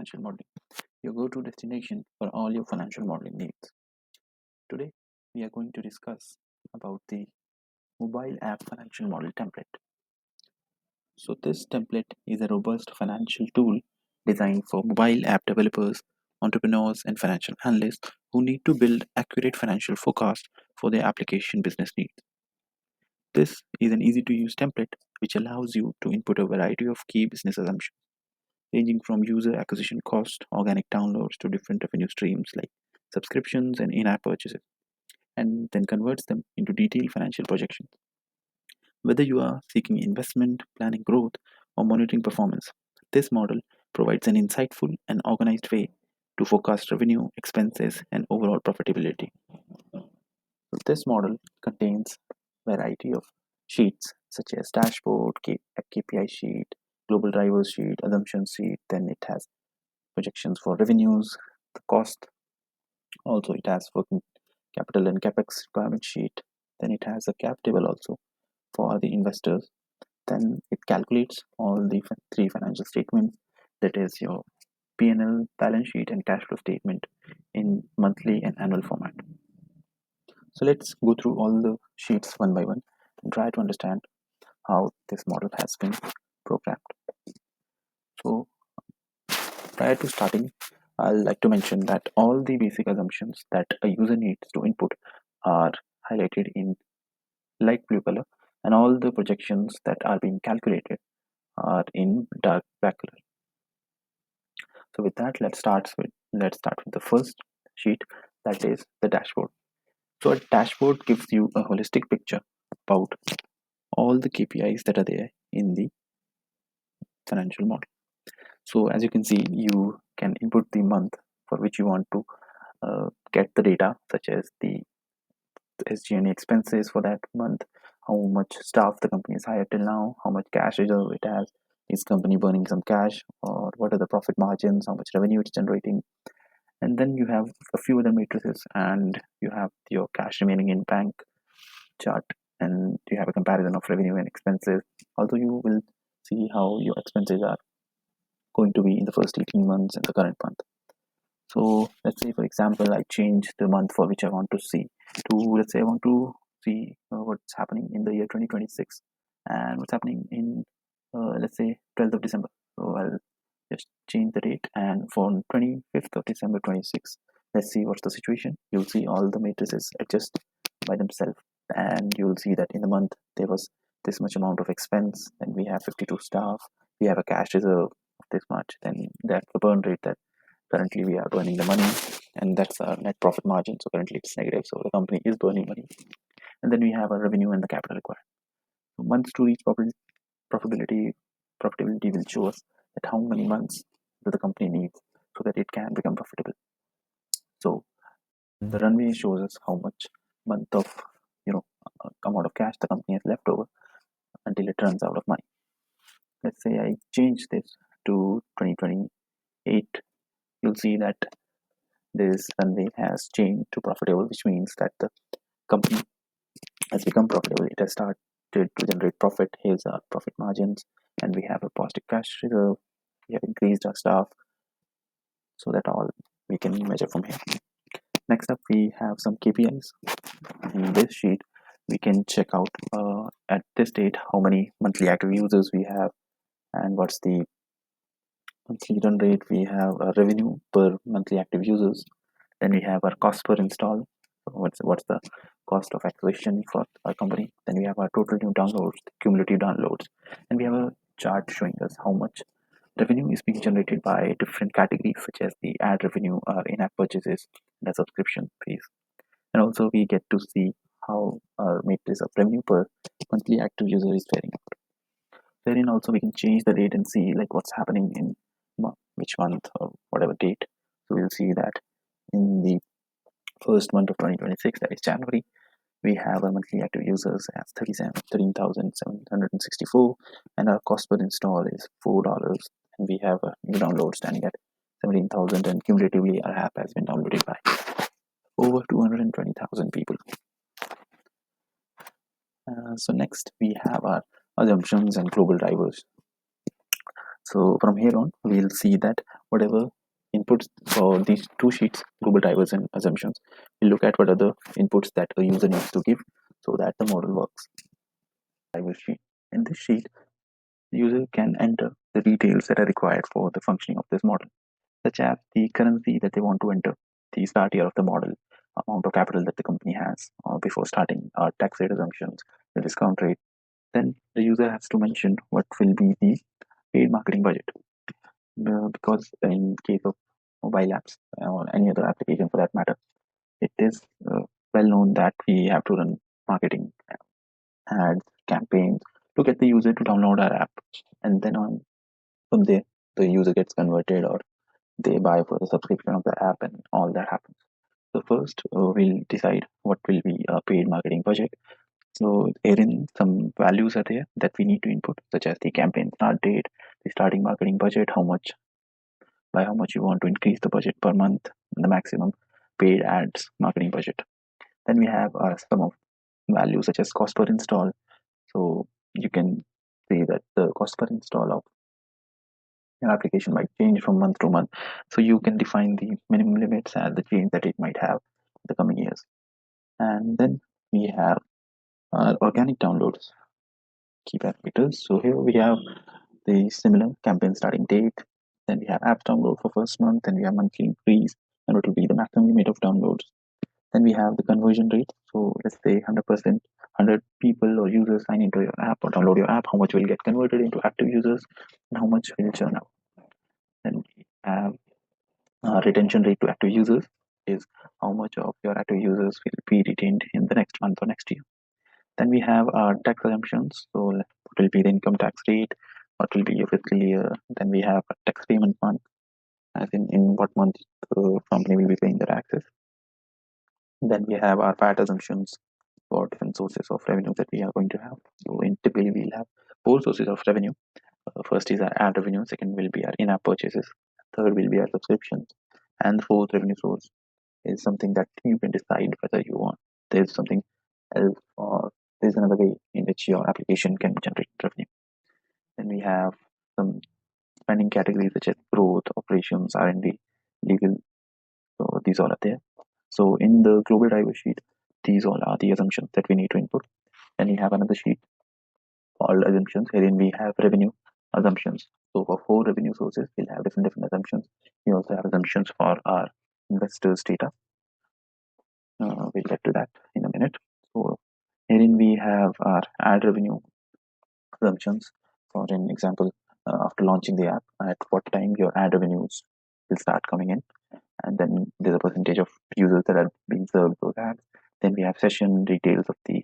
Financial Modeling, your go-to destination for all your financial modeling needs. Today, we are going to discuss about the mobile app financial model template. So this template is a robust financial tool designed for mobile app developers, entrepreneurs, and financial analysts who need to build accurate financial forecasts for their application business needs. This is an easy-to-use template which allows you to input a variety of key business assumptions, ranging from user acquisition cost, organic downloads to different revenue streams like subscriptions and in-app purchases, and then converts them into detailed financial projections. Whether you are seeking investment, planning growth, or monitoring performance, this model provides an insightful and organized way to forecast revenue, expenses, and overall profitability. So this model contains a variety of sheets such as dashboard, KPI sheet, global drivers sheet, assumption sheet. Then it has projections for revenues, the cost. Also, it has working capital and CAPEX requirement sheet. Then it has a cap table also for the investors. Then it calculates all the three financial statements, that is your P&L, balance sheet, and cash flow statement in monthly and annual format. So let's go through all the sheets one by one and try to understand how this model has been programmed. So prior to starting, I'd like to mention that all the basic assumptions that a user needs to input are highlighted in light blue color, and all the projections that are being calculated are in dark black color. So with that, let's start with the first sheet, that is the dashboard. So a dashboard gives you a holistic picture about all the KPIs that are there in the financial model. So as you can see, you can input the month for which you want to get the data, such as the SG&A expenses for that month, how much staff the company has hired till now, how much cash reserve it has, is company burning some cash, or what are the profit margins, how much revenue it's generating. And then you have a few other matrices, and you have your cash remaining in bank chart, and you have a comparison of revenue and expenses. Also, you will see how your expenses are going to be in the first 18 months and the current month. So let's say, for example, I change the month for which I want to see to, let's say I want to see what's happening in the year 2026 and what's happening in let's say 12th of December. So I'll just change the date, and for 25th of December 26, let's see what's the situation. You'll see all the matrices adjust by themselves, and you'll see that in the month there was this much amount of expense, and we have 52 staff, we have a cash reserve of this much, then that's the burn rate that currently we are burning the money, and that's our net profit margin. So currently it's negative, so the company is burning money. And then we have our revenue and the capital required. So months to reach profitability will show us that how many months that the company needs so that it can become profitable. So the runway shows us how much month of amount of cash the company has left over until it runs out of money. Let's say I change this to 2028. You'll see that this runway has changed to profitable, which means that the company has become profitable. It has started to generate profit. Here's our profit margins, and we have a positive cash reserve. We have increased our staff, so that all we can measure from here. Next up, we have some KPIs. In this sheet, we can check out at this date how many monthly active users we have, and what's the monthly run rate. We have a revenue per monthly active users. Then we have our cost per install. What's the cost of acquisition for our company. Then we have our total new downloads, cumulative downloads, and we have a chart showing us how much revenue is being generated by different categories, such as the ad revenue, our in-app purchases, and the subscription fees. And also we get to see how our matrix of revenue per monthly active user is faring out. Therein also we can change the date and see like what's happening in which month or whatever date. So we'll see that in the first month of 2026, that is January, we have our monthly active users as 13,764, and our cost per install is $4, and we have a new download standing at 17,000, and cumulatively our app has been downloaded by over 220,000 people. So next we have our assumptions and global drivers. So from here on, we'll see that whatever inputs for these two sheets, global drivers and assumptions. We'll look at what are the inputs that a user needs to give so that the model works. Driver sheet. In this sheet, the user can enter the details that are required for the functioning of this model, such as the currency that they want to enter, the start year of the model, amount of capital that the company has before starting, tax rate assumptions, the discount rate. Then the user has to mention what will be the paid marketing budget. Because in case of mobile apps or any other application for that matter, it is well known that we have to run marketing ads, campaigns to get the user to download our app, and then on from there the user gets converted or they buy for the subscription of the app, and all that happens. So first we'll decide what will be a paid marketing budget. So herein some values are there that we need to input, such as the campaign start date, the starting marketing budget, by how much you want to increase the budget per month, and the maximum paid ads marketing budget. Then we have some of values such as cost per install. So you can say that the cost per install of your application might change from month to month. So you can define the minimum limits and the change that it might have in the coming years. And then we have organic downloads, key parameters. So here we have the similar campaign starting date. Then we have apps download for first month. Then we have monthly increase, and what will be the maximum limit of downloads. Then we have the conversion rate. So let's say 100%, 100 people or users sign into your app or download your app, how much will get converted into active users and how much will churn out. Then we have retention rate to active users, is how much of your active users will be retained in the next month or next year. Then we have our tax assumptions. So what will be the income tax rate? What will be your fiscal year? Then we have a tax payment month, as in what month the company will be paying the taxes. Then we have our PAT assumptions for different sources of revenue that we are going to have. So typically we'll have four sources of revenue. First is our ad revenue, second will be our in-app purchases, third will be our subscriptions, and the fourth revenue source is something that you can decide whether you want. There's something else or there's another way in which your application can generate revenue. Then we have some spending categories such as growth, operations, R&D, legal. So these all are there. So in the global driver sheet, these all are the assumptions that we need to input. Then we have another sheet called assumptions, wherein we have revenue assumptions. So for four revenue sources, we'll have different assumptions. We also have assumptions for our investors' data. We'll get to that in a minute. So herein we have our ad revenue assumptions. For an example, after launching the app, at what time your ad revenues will start coming in, and then there's a percentage of users that are being served those ads. Then we have session details of the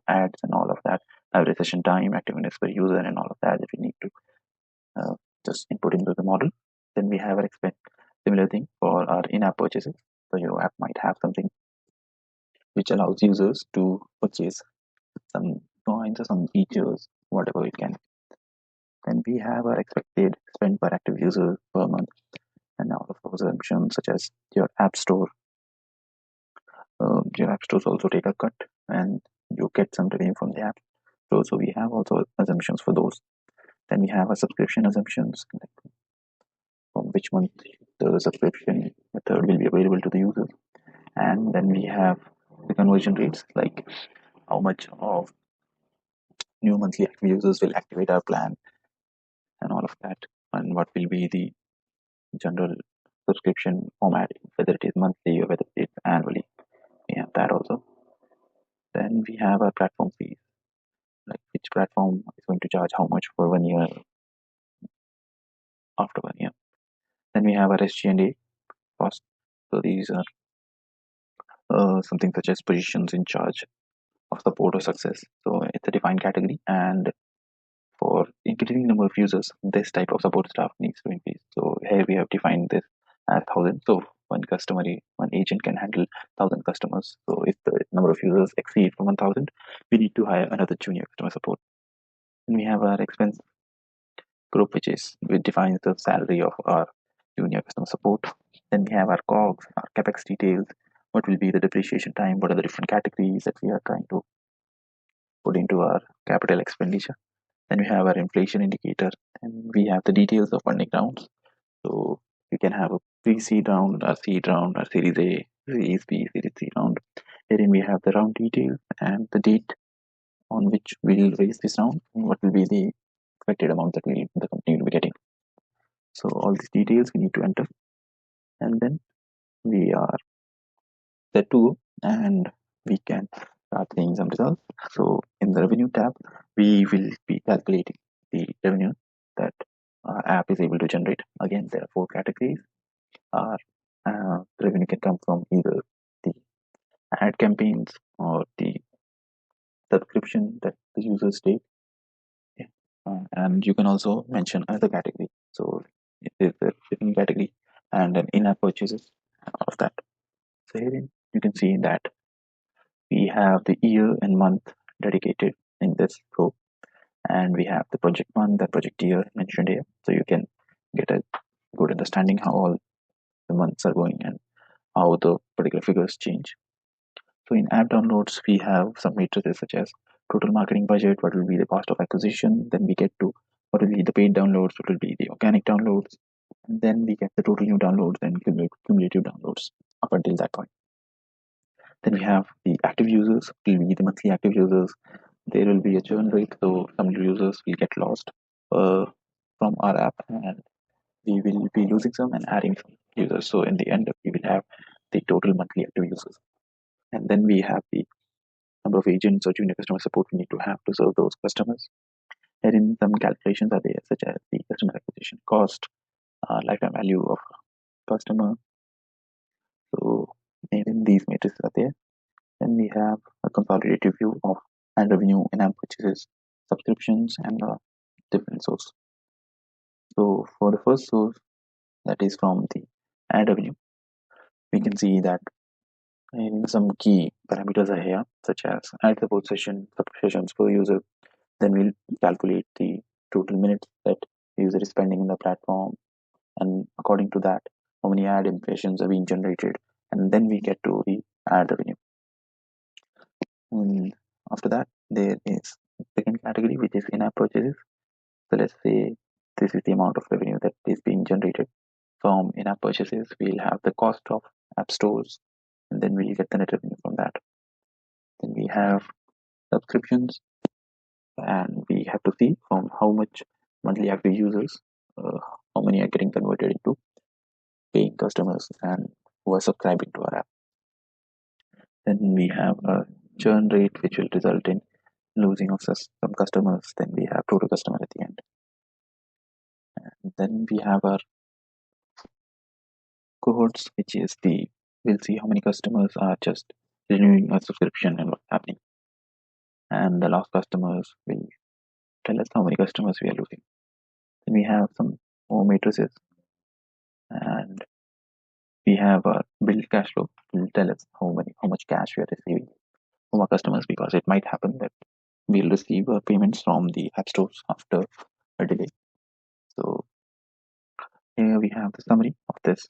ads and all of that, average session time, active minutes per user, and all of that if you need to just input into the model. Then we have an similar thing for our in-app purchases. So your app might have something which allows users to purchase some coins or some features, whatever it can. Then we have our expected spend per active user per month, and all of those assumptions such as your app store. Your app stores also take a cut, and you get some revenue from the app store. So we have also assumptions for those. Then we have our subscription assumptions, like from which month the subscription method will be available to the user. And then we have the conversion rates, like how much of new monthly active users will activate our plan and all of that, and what will be the general subscription format, whether it is monthly or whether it is annually. We have that also. Then we have our platform fees, like which platform is going to charge how much for 1 year, after 1 year. Then we have our SG&A cost. So these are something such as positions in charge of support or success. So it's a defined category, and for increasing number of users, this type of support staff needs to increase. So here we have defined this as 1,000. So one agent can handle 1,000 customers. So if the number of users exceed from 1,000, we need to hire another junior customer support. And we have our expense group, which defines the salary of our junior customer support. Then we have our COGS, our CAPEX details, what will be the depreciation time, what are the different categories that we are trying to put into our capital expenditure. Then we have our inflation indicator, and we have the details of funding rounds. So you can have a pre-seed round, our seed round, our Series A, Series B, Series C round. Herein we have the round details and the date on which we'll raise this round and what will be the expected amount that the company will be getting. So all these details we need to enter, and then we are set to go, and we can start seeing some results. So in the revenue tab, we will be calculating the revenue that our app is able to generate. Again, there are 4 categories. Our revenue can come from either the ad campaigns or the subscription that the users take. Yeah. And you can also mention another category. So it is a different category and an in-app purchases of that. So here you can see that we have the year and month dedicated in this row, and we have the project month and project year mentioned here. So you can get a good understanding how all the months are going and how the particular figures change. So in app downloads, we have some matrices such as total marketing budget, what will be the cost of acquisition, then we get to what will be the paid downloads, what will be the organic downloads, and then we get the total new downloads and cumulative downloads up until that point. Then we have the active users, will be the monthly active users. There will be a churn rate, so some users will get lost from our app, and we will be losing some and adding some users. So in the end, we will have the total monthly active users. And then we have the number of agents or junior customer support we need to have to serve those customers. Herein, some calculations are there, such as the customer acquisition cost, lifetime value of customer. So, in these matrices are there. Then we have a consolidated view of ad revenue, in-app purchases, subscriptions, and different source. So, for the first source, that is from the ad revenue, we can see that in some key parameters are here, such as ad support sessions per user. Then we'll calculate the total minutes that the user is spending in the platform, and according to that, how many ad impressions are being generated, and then we get to the ad revenue. And after that, there is second category, which is in-app purchases. So let's say this is the amount of revenue that is being generated from in-app purchases. We'll have the cost of app stores, and then we'll get the net revenue from that. Then we have subscriptions, and we have to see from how much monthly active users, how many are getting converted into paying customers and who are subscribing to our app. Then we have a churn rate, which will result in losing of some customers. Then we have total customer at the end. And then we have our cohorts, which is we'll see how many customers are just renewing a subscription and what's happening. And the lost customers will tell us how many customers we are losing. Then we have some more matrices, and we have a bill cash flow will tell us how much cash we are receiving from our customers, because it might happen that we'll receive payments from the app stores after a delay. So here we have the summary of this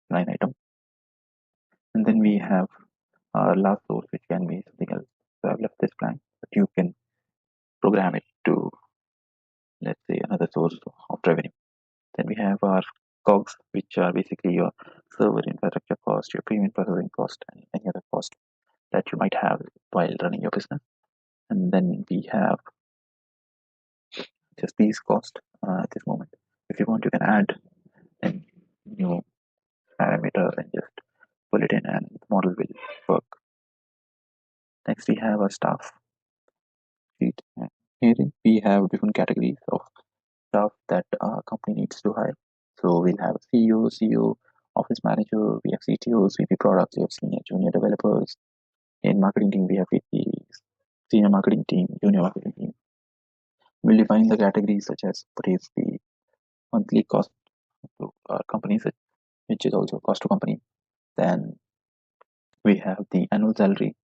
line item, and then we have our last source, which can be something else. So I've left this blank, but you can program it to, let's say, another source of revenue. Then we have our COGS, which are basically your server infrastructure cost, your payment processing cost, and any other cost that you might have while running your business. And then we have just these costs at this moment. If you want, you can add a new parameter and just pull it in, and the model will work. Next, we have a staff sheet. Here we have different categories of staff that a company needs to hire. So we'll have CEO, office manager, we have CTOs, VP products, we have senior, junior developers. In marketing team, we have VPs, senior marketing team, junior marketing team. We'll define the categories such as what is the monthly cost to our companies, which is also cost to company. Then we have the annual salary,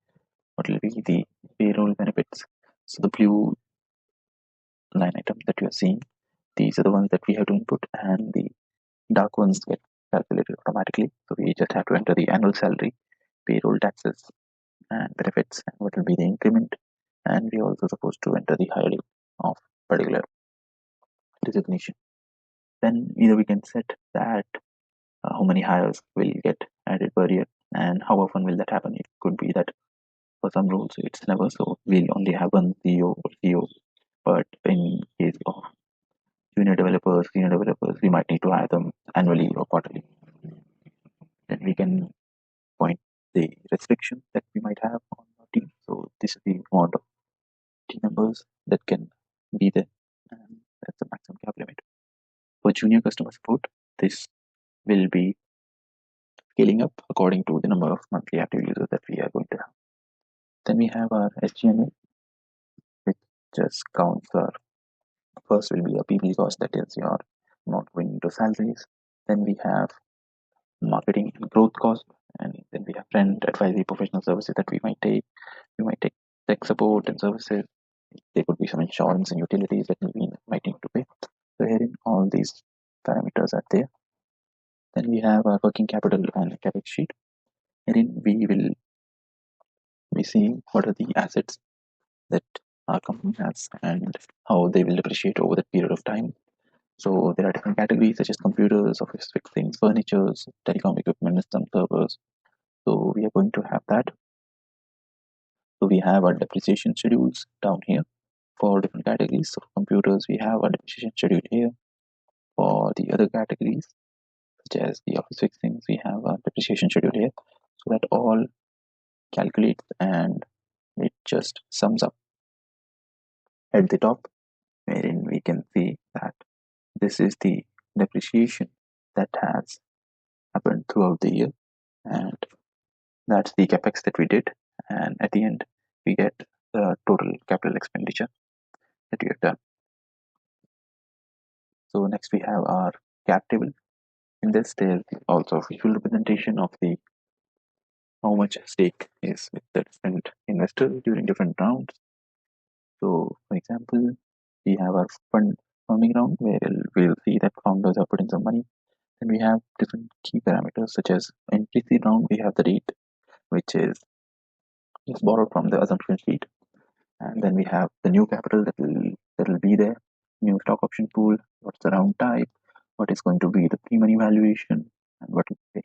what will be the payroll benefits. So the blue line item that you are seeing, these are the ones that we have to input, and the dark ones get calculated automatically. So we just have to enter the annual salary, payroll taxes, and benefits, and what will be the increment. And we are also supposed to enter the higher of particular designation. Then either we can set that how many hires will get added per year, and how often will that happen. It could be that for some roles it's never, so we'll only have one CEO or CEO. But in case of senior developers, we might need to hire them annually or quarterly. Then we can point the restrictions that we might have on our team. So this is the amount of team members that can be there, and that's the maximum cap limit. For junior customer support, this will be scaling up according to the number of monthly active users that we are going to have. Then we have our SG&A, which just counts our first will be a PP cost, that is your amount going into salaries. Then we have marketing and growth cost, and then we have rent, advisory, professional services that we might take. We might take tech support and services. There could be some insurance and utilities that we might need to pay. So herein all these parameters are there. Then we have our working capital and CAPEX sheet. Herein we will be seeing what are the assets that our company has and how they will depreciate over that period of time. So there are different categories such as computers, office fixings, furniture, telecom equipment, some servers. So we are going to have that. So we have our depreciation schedules down here for different categories. So for computers, we have our depreciation schedule here. For the other categories, such as the office fixings, we have our depreciation schedule here. So that all calculates and it just sums up at the top, wherein we can see that this is the depreciation that has happened throughout the year, and that's the capex that we did, and at the end we get the total capital expenditure that we have done. So next we have our cap table. In this there is also a visual representation of the how much stake is with the different investors during different rounds. So for example, we have our funding round where we'll see that founders are putting some money. Then we have different key parameters such as in pre-seed round we have the rate, which is borrowed from the assumption sheet, and then we have the new capital that will be there, new stock option pool, what's the round type, what is going to be the pre-money valuation, and what is the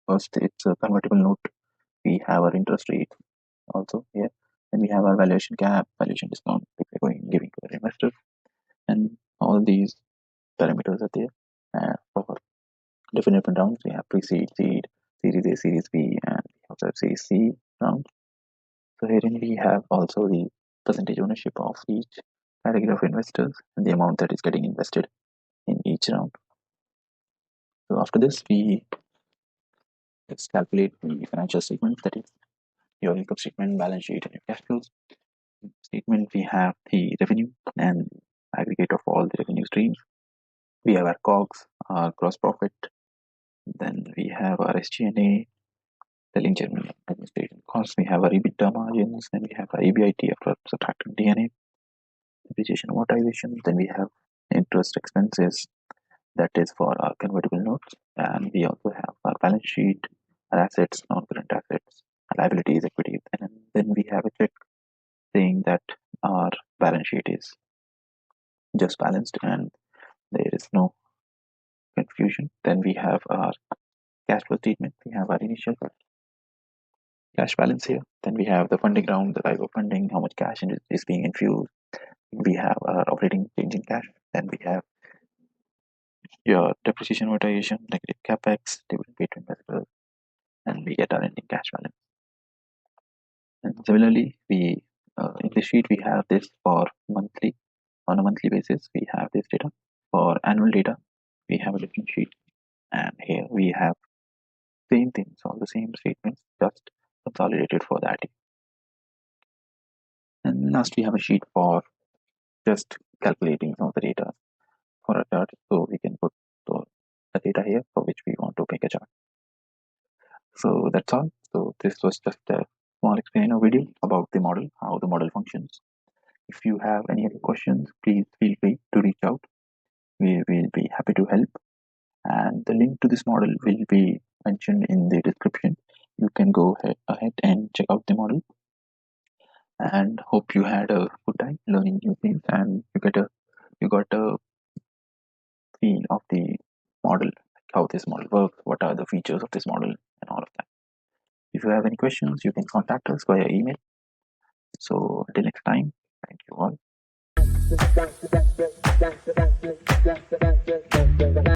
first it's a convertible note. We have our interest rate also here. Then we have our valuation cap, valuation discount if we're giving to our investors, and all these parameters are there. For different rounds, we have pre-seed, seed, Series A, Series B, and also Series C round. So herein we have also the percentage ownership of each category of investors and the amount that is getting invested in each round. So after this, let's calculate the financial statement, that is your income statement, balance sheet, and your cash flows. In the statement, we have the revenue and aggregate of all the revenue streams. We have our COGS, our gross profit. Then we have our SG&A, selling, general, administration costs. We have our EBITDA margins. Then we have our EBIT after subtracting D&A, depreciation, amortization. Then we have interest expenses, that is for our convertible notes. And we also have our balance sheet, our assets, non-current assets, liabilities, equity. And then we have a check saying that our balance sheet is just balanced and there is no confusion. Then we have our cash flow statement. We have our initial cash balance here. Then we have the funding round, the type of funding, how much cash is being infused. We have our operating change in cash. Then we have your depreciation, amortization, negative capex, dividend paid to investors, and we get our ending cash balance. And similarly, we in this sheet we have this for monthly. On a monthly basis, we have this data. For annual data, we have a different sheet, and here we have same things, all the same statements, just consolidated for that. And last, we have a sheet for just calculating some of the data for a chart, so we can put the data here for which we want to make a chart. So that's all. So this was just a small explainer video about the model, how the model functions. If you have any other questions, please feel free to reach out. We will be happy to help. And the link to this model will be mentioned in the description. You can go ahead and check out the model. And hope you had a good time learning new things and you got a feel of the model, how this model works, what are the features of this model, and all of that. If you have any questions, you can contact us via email. So until next time,